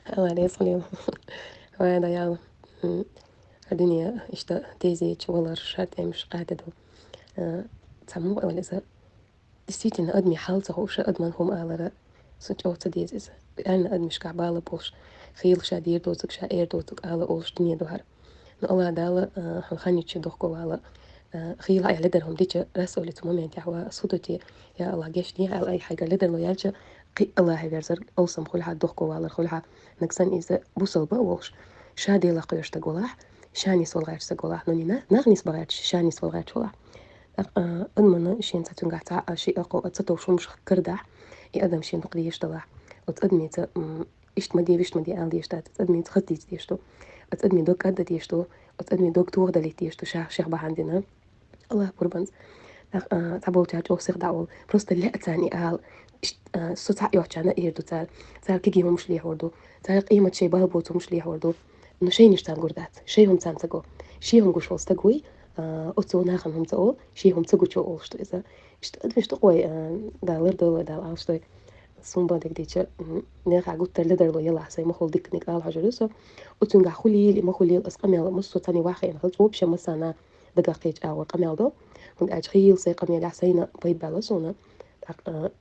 عليه السلام. وهذا يا الدنيا اشتا تيزي والله رشات مش قاعدة دو تسمو ولا إذا دستيت إن أدمي حالته وش أدمن هم على سنج أو تديز إذا أنا أدمش كعبالة بوش خيل شادير دوتك شائر دوتك على أوش دنيا دوهر الله دالا خاني تشي دوخكو على خيل أي لدرهم ديجا رسولة مومنت يحوا صوتي يا الله جيش دي على أي حاجة لدر لو يالجا قي الله هيرزر أوسم خلها دوخكو على خلها نكسن إذا بوصل بوش شادي لا قيش تقولاح شاني سولغاش تقولاح نونينا نغنيس بغاتش شاني سولغاش ولا أدمنا شين تاتون قاعد شيء أقوى أتصو شو مش كردح يقدم شين نقدي يشتغل وتقدمي إيش مدي بيش مدي آل ديشتات تقدمي تخطي ديشتو تقدمي دوك قد ديشتو وتقدمي دوك توغ دلي ديشتو شيخ عندنا الله قربان تعبوا تعجو سيخ دعوة بروست اللي أتاني آل سوتا يوحشانا إيردو تال كيجي مش ليه وردو تال قيمة شي بالبوتو مش ليه وردو إنه شي نشتان قردات شي هم تان تقو شي هم قوش تقوي أتو ناخن هم تقو شي هم تقو شو أولشتو إذا مش تقوي دا لردو دا أولشتو سومبا ديك ديتشا نيخا قلت لدر لو يلا حسي مخول ديك نيك آل حجرسو أتو نقع خلي لي مخولي الأسقمي مصو تاني واحد يعني خلط وبشا مسانا دقاقيج أول قمي دو ونقعد خيل سيقمي لحسينا بيت بالاسونا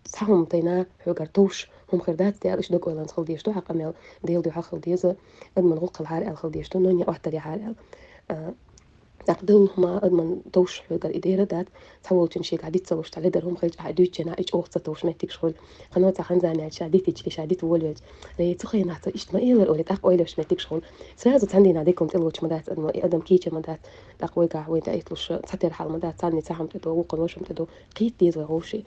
تسحهم تينا حوجر توش هم خردات ديال إيش دق ولا نخل ديشتو حق ميل ديل دي حق ديزا أدمن غلق الحال الخل ديشتو نونيا واحدة دي حال تقدم هما أدمن توش حوجر إديرة دات تحول تنشي قاعدة تسوش تعالى درهم خرج عدوش جنا إيش أوقات توش ما تيك شغل قنوات خنزانة شاديتي تشي شاديت ولج ري تخي نعطي إيش ما إيه ولا تاق ويلش ما تيك شغل سرازت عندي ناديكم تلوش مدات أدم كيتش مدات تاق ويقع وين تايتلوش تحتي الحال مدات ثاني ساعة متدو وقن وش متدو قيت ديز غوشي